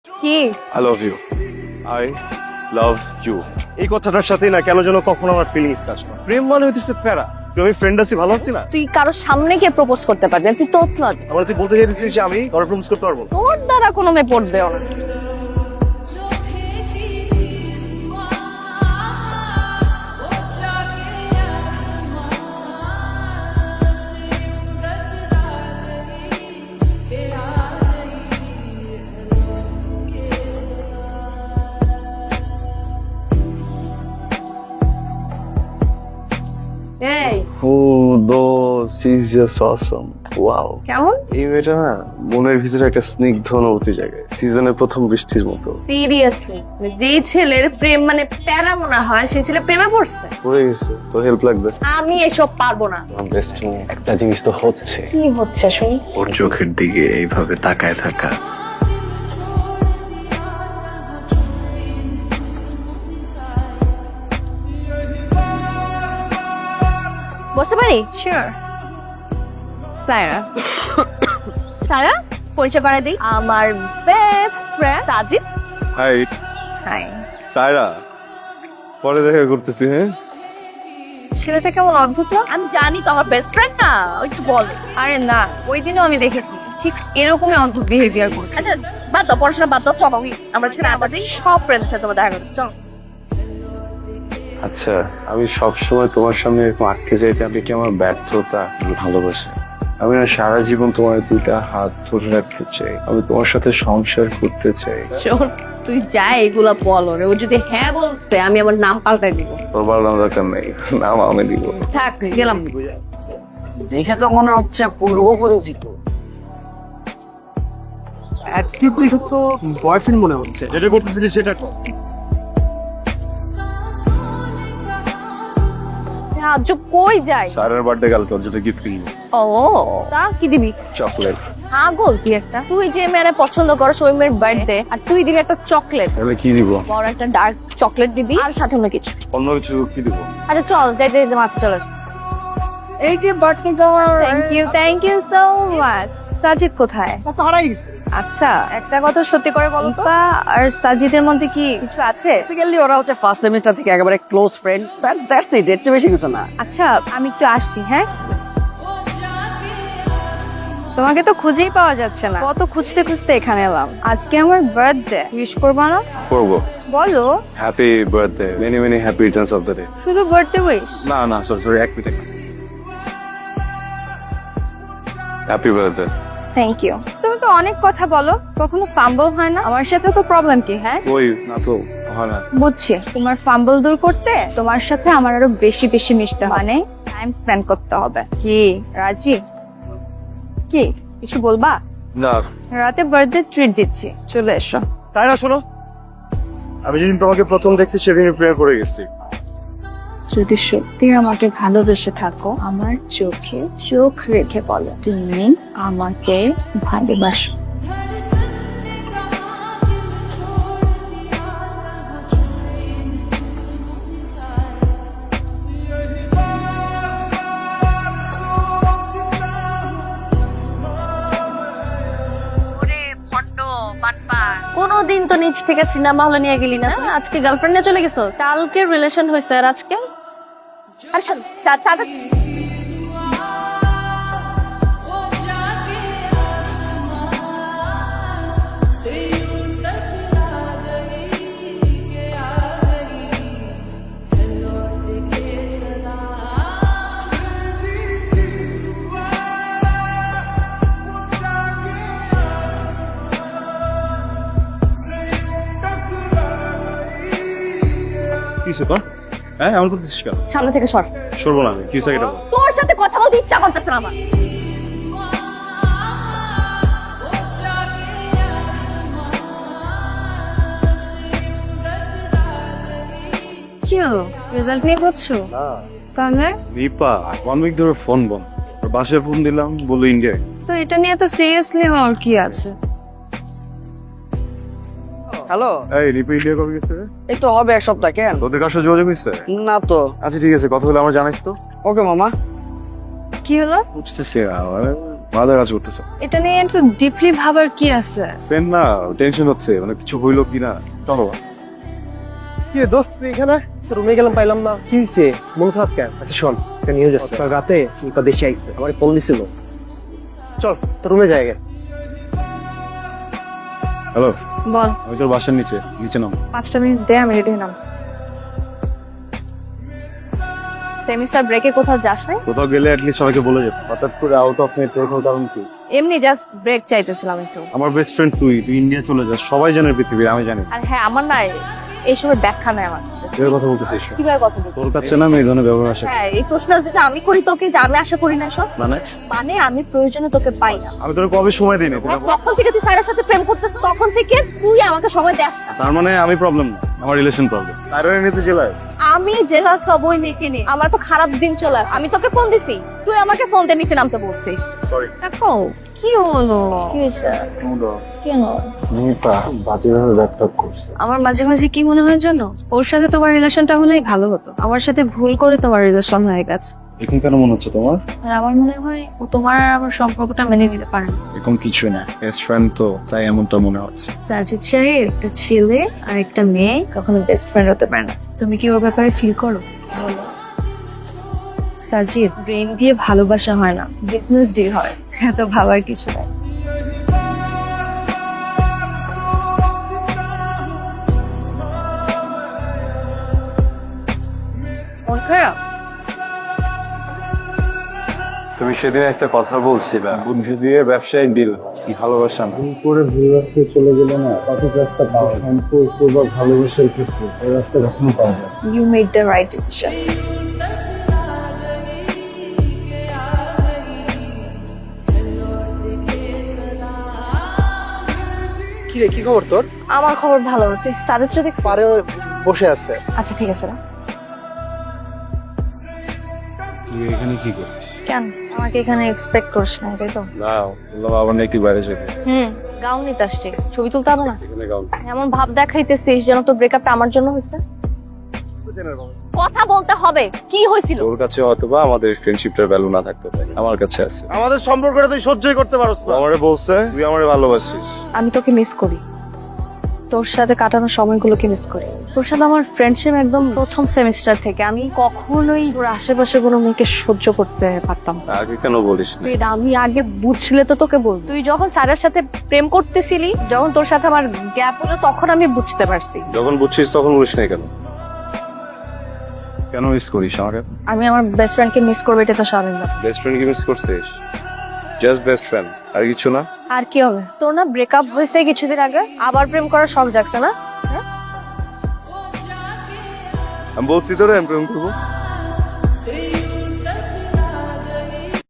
কি I love you. I love you. এই কথাটার সাথে না কেন যেন কখনো আমার ফিলিংস কাজ করে। প্রেম মানে হইতেছে প্যারা। তুমি ফ্রেন্ড আছি, ভালো আছি না? তুই কারোর সামনে গিয়ে প্রপোজ করতে পারবি না, তুই তোতলা। আমার তুই বলতে চাইছিস যে আমি তোর প্রপোজ করতে পারবো না? তোর দ্বারা কোনো মেয়ে পড়বেও না। এই Oh, those, she's just awesome. Wow. কেমন এই মেয়েটা না মনের ভিতরে একটা স্নিগ্ধ অনুভূতি জায়গায়, সিজনের প্রথম বৃষ্টির মতো। সিরিয়াসলি যে ছেলের প্রেম মানে প্যারা মনে হয় সেই ছেলে প্রেমে পড়ছে। হয়ে গেছে, তোর হেল্প লাগবে? আমি এসব পারবো না। বেস্ট একটা জিনিস তো হচ্ছে, কি হচ্ছে শুনি? ওর চোখের দিকে এইভাবে তাকায় থাকা। বসতে পারি? শিওর। সায়রা। সায়রা, পরিচয় করাই দিই, আমার best friend Sajid. High high. Saira, পরে দেখা করতেছি। হ্যাঁ, ছেলেটা কেমন অদ্ভুত না? আমি জানি তো আমার বেস্ট ফ্রেন্ড না, একটু বল। আরে না, ওই দিনও আমি দেখেছি ঠিক এরকমই অদ্ভুত বিহেভিয়ার করছে। আচ্ছা বাদ দাও, পড়াশোনা বাদ দাও, চলো আমরা ছেলে আমাদের সব ফ্রেন্ডের সাথে তোমার দেখা করতে চলো। আচ্ছা, আমি সবসময় তোমার সামনে এরকম আটকে যাইতে আমি কি আমার ব্যর্থতা? ভালোবাসা। আমি না সারা জীবন তোমার দুইটা হাত ধরে রাখতে চাই, আমি তোমার সাথে সংসার করতে চাই। শোন, তুই যা এগুলা বল রে, ও যদি হ্যাঁ বলছে আমি আমার নাম পাল্টাই দিব। তোর বাড়ানোর দরকার নেই, নাম আমি দিব। থাক, গেলাম। দেখে তো মনে হচ্ছে পূর্ব পরিচিত। অ্যাক্টিভ দেখে তো বয়ফ্রেন্ড মনে হচ্ছে। যেটা করতেছিলি সেটা কর। আজ কই যাই? সারার বার্থডে কালকে, ওর জন্য গিফট কিনবো। ও, তা কি দিবি? চকলেট। পাগল তুই একটা। তুই যে মেয়েরা পছন্দ করস ওই মেয়ের বার্থডে আর তুই দিবি একটা চকলেট। তাহলে কি দিব? বড় একটা ডার্ক চকলেট দিবি আর সাথে অন্য কিছু। অন্য কিছু কি দিব? আচ্ছা চল, যাইতে যাইতে মাথা চলে আসবে। এই যে বার্থডে যাওয়ার thank you so much. Sajid কোথায়? তো হারাই গেছে। আচ্ছা, একটা কথা সত্যি করে বলো তো, ইপা আর সাজিদের মধ্যে কি কিছু আছে? বেসিক্যালি ওরা হচ্ছে ফার্স্ট সেমিস্টার থেকে একেবারে ক্লোজ ফ্রেন্ড, দ্যাটস ইট, এর চেয়ে বেশি কিছু না। আচ্ছা আমি একটু আসছি, হ্যাঁ? তোমাকে তো খুঁজেই পাওয়া যাচ্ছে না, কত খুঁজতে খুঁজতে এখানে এলাম। আজকে আমার বার্থডে, উইশ করবা না? করবো। বলো। Happy birthday, many many happy returns of the day. শুধু বার্থডে উইশ? না না, সরি এক minute. Happy birthday. Thank you. তুমি তো অনেক কথা বলো, কখনো ফাম্বল হয় না? আমার সাথে তো প্রবলেম কি? হ্যাঁ ওই না তো হয় না। বুঝছি, তোমার ফাম্বল দূর করতে তোমার সাথে আমার আরো বেশি বেশি মিশতে হবে, মানে টাইম স্পেন্ড করতে হবে। কি রাজি? কি কিছু বলবা? না। রাতে বার্থডে ট্রিট দিচ্ছি, চলে এসো। তাই না, শোনো, আমি যেদিন তোমাকে প্রথম দেখছি সেদিন প্রেমে পড়ে গেছি। যদি সত্যি আমাকে ভালোবেসে থাকো, আমার চোখে চোখ রেখে বলো তুমি আমাকে ভালোবাসো। কোনোদিন তো নিচ থেকে সিনেমা হলে নিয়ে গেলি না, আজকে গার্লফ্রেন্ড নিয়ে চলে গেছো। কালকে রিলেশন হয়েছে আর আজকে আর শোন, কিসে তোর? হ্যাঁ, এমন করতেছিস কেন? সামনে থেকে সর। সরবো না আমি, কি হয়েছে এটা বল। তোর সাথে কথা বলতে ইচ্ছা করতেছে না আমার। কি রেজাল্ট নিয়ে ভাবছো? তাহলে রিপা 1 উইক ধরে ফোন বন্ধ, ওর বাসায় ফোন দিলাম, বললো ইন্ডিয়া। তো এটা নিয়ে তো সিরিয়াসলি হওয়ার কি আছে? হ্যালো, এই রিপা ইন্ডিয়া কবে গেছে? এই তো হবে এক সপ্তাহ। কেন? তোদের কার সাথে যোগাযোগ হয়েছে? না তো। আচ্ছা ঠিক আছে, কথা হলে আমার জানাইস তো। ওকে মামা। কি হলো? বুঝতেছি মাথা কাজ করতেছে। এটা নিয়ে একটু ডিপলি ভাবার কি আছে? ফ্রেন্ড না, টেনশন হচ্ছে, মানে কিছু হইলো কিনা। চলো। কি রে দোস্ত তুই এখানে? রুমে গেলাম পাইলাম না, কি হয়েছে? মন খারাপ কেন? আচ্ছা শোন, একটা নিউজ আছে। কাল রাতে একটা দেশে আইছে, আমার ফোন দিছিল। চল তোর রুমে যাই গে। হ্যালো, বল। আমি তোর বাসার নিচে নাম। 5টা মিনিট দে, আমি রেডি হলাম। সেমিস্টার ব্রেকে কোথাও যাস নাই? কোথাও গেলে অ্যাটলিস্ট সবাইকে বলে যেত। হঠাৎ করে আউট অফ নেটওয়ার্ক হওয়ার কারণ কি? এমনি জাস্ট ব্রেক চাইতেছিলাম একটু। আমার বেস্ট ফ্রেন্ড তুই ইন্ডিয়া চলে যাস, সবাই জানে পৃথিবীর, আমি জানি। আর হ্যাঁ, আমার নাই এইসবের ব্যাখ্যা নাই আমার কাছে। এর কথা বলতেছিস? কিভাবে কথা বলবো? তোর কাছে না আমি এই ধরনের ব্যবহার আসে। হ্যাঁ, এই প্রশ্ন যদি আমি করি তোকে, যে আমি আশা করি না সব, মানে আমি প্রয়োজনে তোকে পাই না। আমি তোর কবে সময় দিই না? তখন থেকে তুই সাইরার সাথে প্রেম করতেছিস, তখন থেকে তুই আমাকে সময় দেস না। তার মানে আমি প্রবলেম না, আমার রিলেশন প্রবলেম। তাইরে নিতে জেলায় আমি জেলাস হবই নাকি নি? আমার তো খারাপ দিন চলে আসে। আমি তোকে ফোন দিছি, তুই আমাকে ফোন দিয়ে নিচে নামতে বলছিস। সরি। দেখো কি হলো? কি হয়েছে? কেন? বাজেভাবে ব্যাকটক করছে। আমার মাঝে মাঝে কি মনে হয় জানো, ওর সাথে তোমার রিলেশনটা হলেই ভালো হতো। আমার সাথে ভুল করে তোমার রিলেশন হয়ে গেছে। এখন কেন মনে হচ্ছে তোমার? আর আমার মনে হয় ও তোমার আর আমার সম্পর্কটা মেনে নিতে পারে না। এখন কিছুই না, বেস্ট ফ্রেন্ড তো, তাই এমনটা মনে হচ্ছে। সাজিদ স্যারের একটা ছেলে আর একটা মেয়ে কখনো বেস্ট ফ্রেন্ড হতে পারে না। তুমি কি ওর ব্যাপারে ফিল করো? বলো। সাজিদ, ব্রেন দিয়ে ভালোবাসা হয় না, বিজনেস ডিল হয়। এত ভাবার কিছু নাই। মন খারাপ? তুমি সেদিন একটা কথা বলছিলা, বুদ্ধি দিয়ে ব্যবসায়িক ডিল, ভালোবাসা না। করে ভুল রাস্তায় চলে গেলে না, সঠিক রাস্তা পাওয়া যায়। সম্পর্ক বা ভালোবাসার ক্ষেত্রে ওই রাস্তা কখনো পাওয়া যায় না। You made the right decision. কি রে, কি খবর তোর? আমার খবর ভালো, তুই সাজিদ সাথে পারে বসে আছে। আচ্ছা ঠিক আছে না? তুই এখানে কি করিস? কেন আমাকে এখানে এক্সপেক্ট করিস না, তাই তো? না, বললাম আবার নাকি বাইরে যেতে। গাউন নিতে আসছি, ছবি তুলতে হবে না? এখানে গাউন। এমন ভাব দেখাইতেছিস যেন তোর ব্রেকআপটা আমার জন্য হয়েছে। কথা বলতে হবে, কি হয়েছিল? তোর কাছে হয়তোবা আমাদের ফ্রেন্ডশিপটার ভ্যালু না থাকতে পারে, আমার কাছে আছে। আমাদের সম্পর্কটা তুই সহ্যই করতে পারছ না। আমারে বলছে তুই আমারে ভালোবাসিস। আমি তোকে মিস করি, তোর সাথে কাটানো সময়গুলোকে মিস করি। তোর সাথে আমার ফ্রেন্ডশিপ একদম প্রথম সেমিস্টার থেকে। আমি কখনোই তোর আশেপাশে কোনো মেয়েকে সহ্য করতে পারতাম না। আগে কেন বলিস না? এটা আমি আগে বুঝলে তো তোকে বলবো। তুই যখন স্যারের সাথে প্রেম করতেছিলি, যখন তোর সাথে আমার গ্যাপ হলো, তখন আমি বুঝতে পারছি। যখন বুঝছিস তখন বলিস না কেন? কেন মিস করিস আমাকে? আমি আমার বেস্ট ফ্রেন্ডকে মিস করবো, এটা তো স্বাভাবিক না। বেস্ট ফ্রেন্ড কি মিস করছিস? জাস্ট বেস্ট ফ্রেন্ড, আর কিছু না। আর কি হবে? তোর না ব্রেকআপ হয়েছে কিছুদিন আগে, আবার প্রেম করার শখ জাগছে না? আমি বলছি তোরে আমি প্রেম করবো।